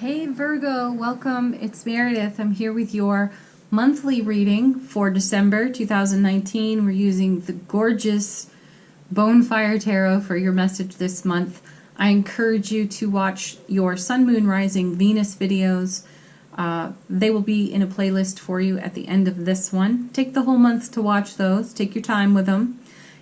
Hey Virgo, welcome. It's Meredith. I'm here with your monthly reading for December 2019. We're using the gorgeous Bonefire Tarot for your message this month. I encourage you to watch your Sun, Moon, Rising, Venus videos. They will be in a playlist for you at the end of this one. Take the whole month to watch those. Take your time with them.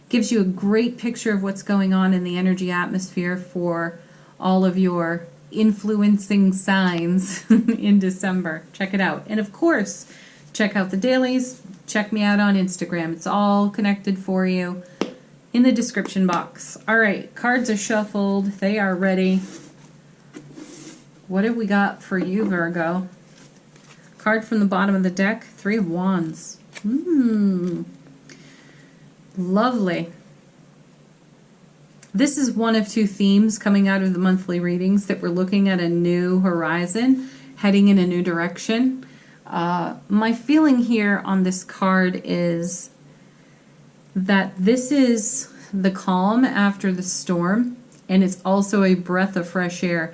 Gives you a great picture of what's going on in the energy atmosphere for all of your influencing signs in December. Check it out. And of course, check out the dailies. Check me out on Instagram. It's all connected for you in the description box. All right, cards are shuffled. They are ready. What have we got for you, Virgo? Card from the bottom of the deck, Three of Wands. Lovely. This is one of two themes coming out of the monthly readings, that we're looking at a new horizon, heading in a new direction. My feeling here on this card is that this is the calm after the storm, and it's also a breath of fresh air.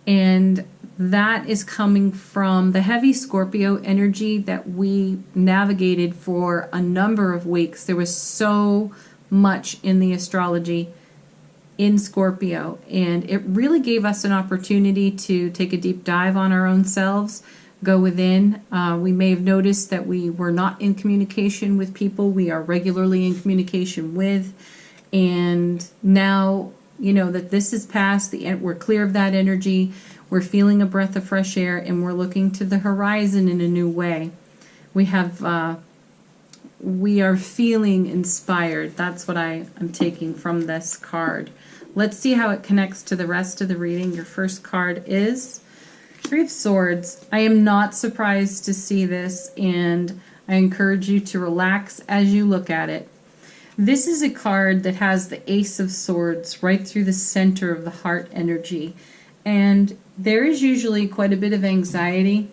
And that is coming from the heavy Scorpio energy that we navigated for a number of weeks. There was so much in the astrology in Scorpio, and it really gave us an opportunity to take a deep dive on our own selves, go within. We may have noticed that we were not in communication with people we are regularly in communication with, and now you know that this is past, we're clear of that energy, we're feeling a breath of fresh air, and we're looking to the horizon in a new way. We are feeling inspired. That's what I'm taking from this card. Let's see how it connects to the rest of the reading. Your first card is Three of Swords. I am not surprised to see this, and I encourage you to relax as you look at it. This is a card that has the Ace of Swords right through the center of the heart energy, and there is usually quite a bit of anxiety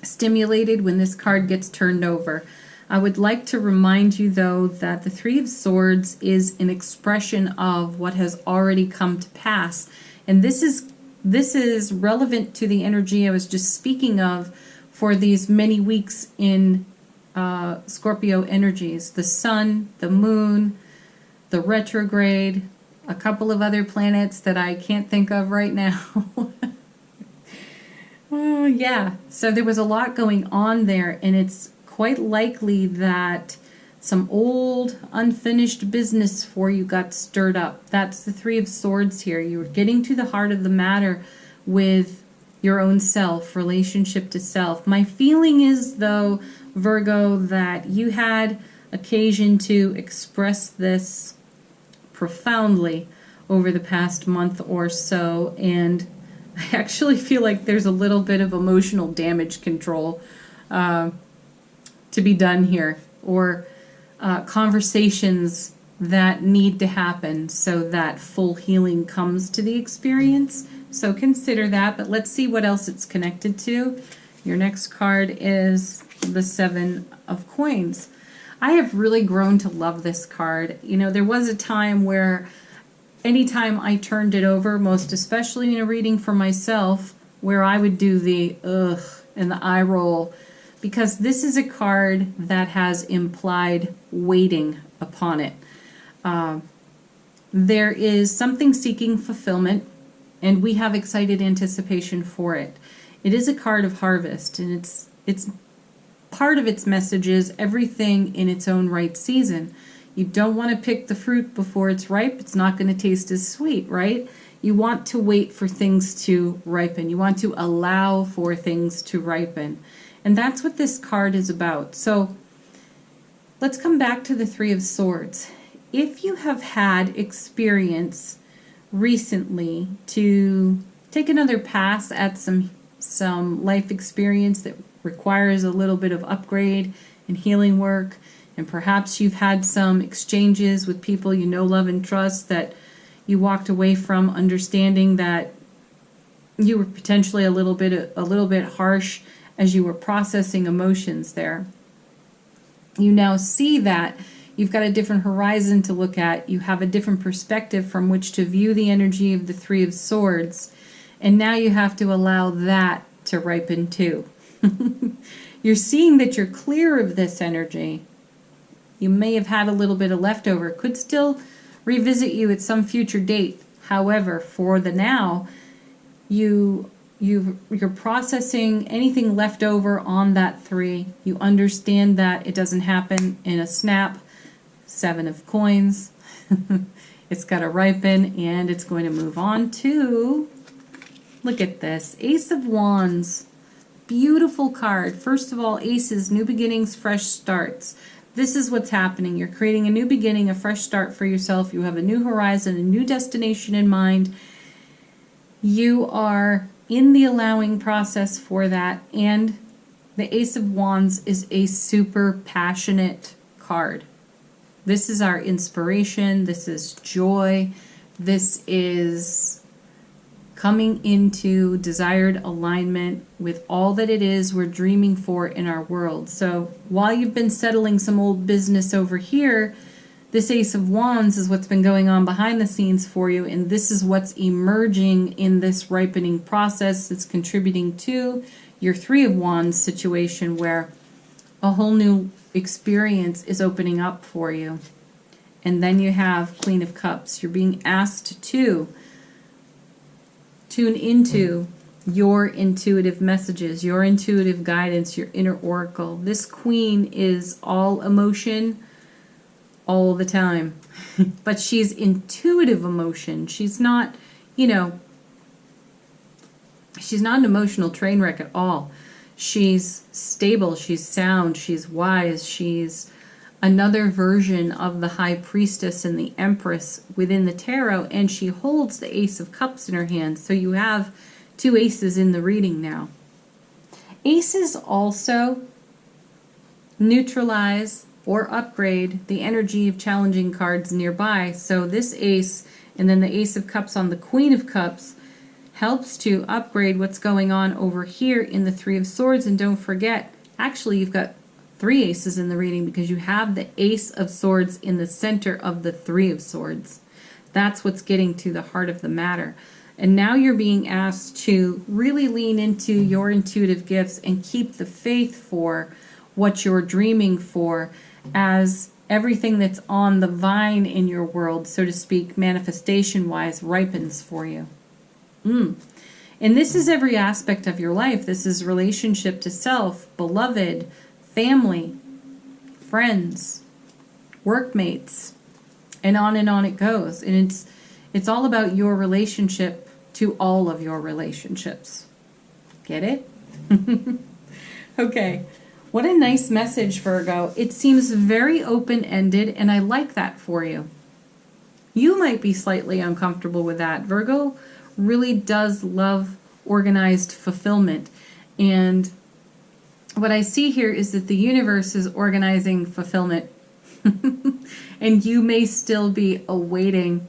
stimulated when this card gets turned over. I would like to remind you, though, that the Three of Swords is an expression of what has already come to pass. And this is relevant to the energy I was just speaking of for these many weeks in Scorpio energies. The Sun, the Moon, the retrograde, a couple of other planets that I can't think of right now. Oh, yeah. So there was a lot going on there, and it's quite likely that some old unfinished business for you got stirred up. That's the Three of Swords here. You were getting to the heart of the matter with your own self, relationship to self. My feeling is, though, Virgo, that you had occasion to express this profoundly over the past month or so, and I actually feel like there's a little bit of emotional damage control to be done here, or conversations that need to happen so that full healing comes to the experience. So consider that, but let's see what else it's connected to. Your next card is the Seven of Coins. I have really grown to love this card. You know, there was a time where anytime I turned it over, most especially in a reading for myself, where I would do the ugh and the eye roll, because this is a card that has implied waiting upon it. There is something seeking fulfillment, and we have excited anticipation for it. It is a card of harvest, and it's part of its message is everything in its own right season. You don't want to pick the fruit before it's ripe. It's not going to taste as sweet, right? You want to wait for things to ripen. You want to allow for things to ripen. And that's what this card is about. So let's come back to the Three of Swords. If you have had experience recently to take another pass at some life experience that requires a little bit of upgrade and healing work, and perhaps you've had some exchanges with people you know, love, and trust that you walked away from understanding that you were potentially a little bit harsh as you were processing emotions there. You now see that you've got a different horizon to look at. You have a different perspective from which to view the energy of the Three of Swords. And now you have to allow that to ripen too. You're seeing that you're clear of this energy. You may have had a little bit of leftover. Could still revisit you at some future date. However, for the now, you're processing anything left over on that 3. You understand that it doesn't happen in a snap. 7 of coins. It's got to ripen, and it's going to move on to, look at this, Ace of Wands. Beautiful card. First of all, aces, new beginnings, fresh starts. This is what's happening. You're creating a new beginning, a fresh start for yourself. You have a new horizon, a new destination in mind. You are in the allowing process for that, and the Ace of Wands is a super passionate card. This is our inspiration. This is joy. This is coming into desired alignment with all that it is we're dreaming for in our world. So while you've been settling some old business over here, this Ace of Wands is what's been going on behind the scenes for you, and this is what's emerging in this ripening process. It's contributing to your 3 of Wands situation, where a whole new experience is opening up for you. And then you have Queen of Cups. You're being asked to tune into your intuitive messages, your intuitive guidance, your inner oracle. This Queen is all emotion all the time. But she's intuitive emotion. She's not, she's not an emotional train wreck at all. She's stable, she's sound, she's wise, she's another version of the High Priestess and the Empress within the tarot, and she holds the Ace of Cups in her hand. So you have 2 aces in the reading now. Aces also neutralize or upgrade the energy of challenging cards nearby. So this ace and then the Ace of Cups on the Queen of Cups helps to upgrade what's going on over here in the 3 of Swords. And don't forget, actually you've got 3 aces in the reading because you have the Ace of Swords in the center of the 3 of Swords. That's what's getting to the heart of the matter. And now you're being asked to really lean into your intuitive gifts and keep the faith for what you're dreaming for, as everything that's on the vine in your world, so to speak, manifestation-wise, ripens for you. And this is every aspect of your life. This is relationship to self, beloved, family, friends, workmates, and on it goes. And it's all about your relationship to all of your relationships. Get it? Okay. What a nice message, Virgo. It seems very open-ended, and I like that for you. You might be slightly uncomfortable with that. Virgo really does love organized fulfillment. And what I see here is that the universe is organizing fulfillment. And you may still be awaiting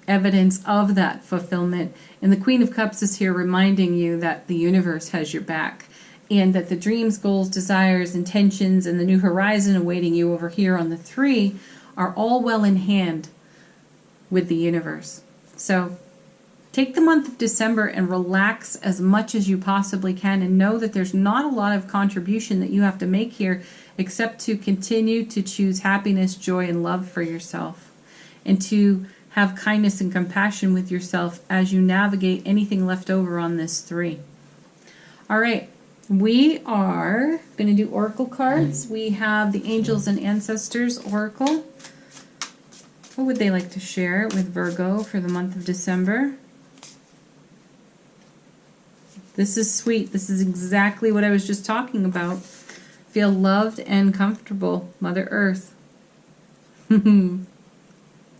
evidence of that fulfillment. And the Queen of Cups is here reminding you that the universe has your back, and that the dreams, goals, desires, intentions, and the new horizon awaiting you over here on the 3 are all well in hand with the universe. So take the month of December and relax as much as you possibly can, and know that there's not a lot of contribution that you have to make here except to continue to choose happiness, joy, and love for yourself, and to have kindness and compassion with yourself as you navigate anything left over on this 3. All right. We are going to do oracle cards. We have the Angels and Ancestors Oracle. What would they like to share with Virgo for the month of December? This is sweet. This is exactly what I was just talking about. Feel loved and comfortable, Mother Earth.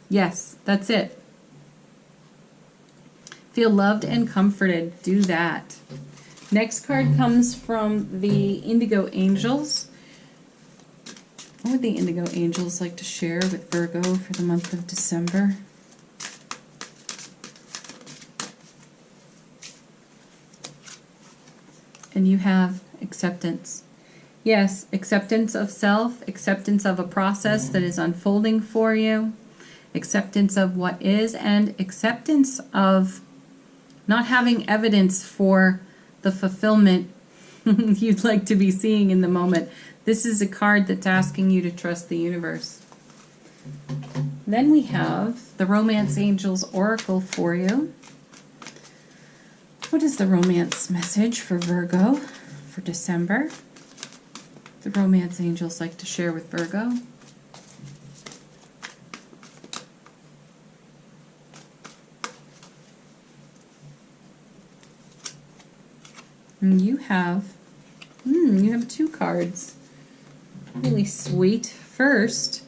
Yes, that's it. Feel loved and comforted. Do that. Next card comes from the Indigo Angels. What would the Indigo Angels like to share with Virgo for the month of December? And you have acceptance. Yes, acceptance of self, acceptance of a process that is unfolding for you, acceptance of what is, and acceptance of not having evidence for the fulfillment you'd like to be seeing in the moment. This is a card that's asking you to trust the universe. Then we have the Romance Angels Oracle for you. What is the romance message for Virgo for December? The Romance Angels like to share with Virgo. And you have 2 cards. Really sweet. First,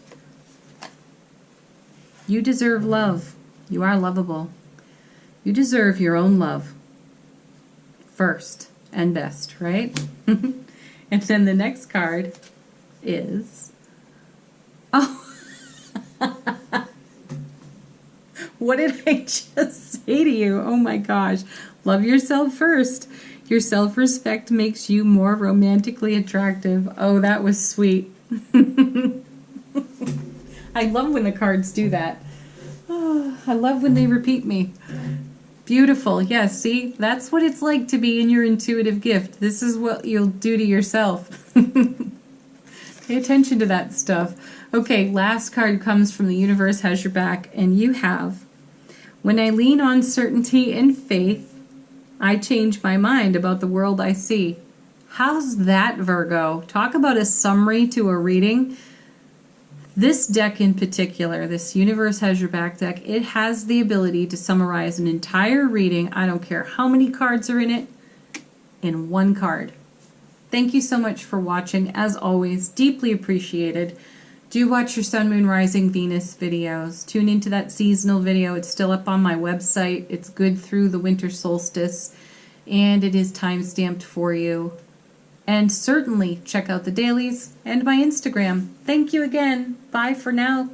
you deserve love. You are lovable. You deserve your own love. First and best, right? And then the next card is... Oh! What did I just say to you? Oh my gosh. Love yourself first. Your self-respect makes you more romantically attractive. Oh, that was sweet. I love when the cards do that. Oh, I love when they repeat me. Beautiful. Yes, see? That's what it's like to be in your intuitive gift. This is what you'll do to yourself. Pay attention to that stuff. Okay, last card comes from the universe has your back, and you have, when I lean on certainty and faith, I change my mind about the world I see. How's that, Virgo? Talk about a summary to a reading. This deck in particular, this Universe Has Your Back deck, it has the ability to summarize an entire reading, I don't care how many cards are in it, in one card. Thank you so much for watching. As always, deeply appreciated. Do watch your Sun, Moon, Rising, Venus videos. Tune into that seasonal video. It's still up on my website. It's good through the winter solstice, and it is time-stamped for you. And certainly check out the dailies and my Instagram. Thank you again. Bye for now.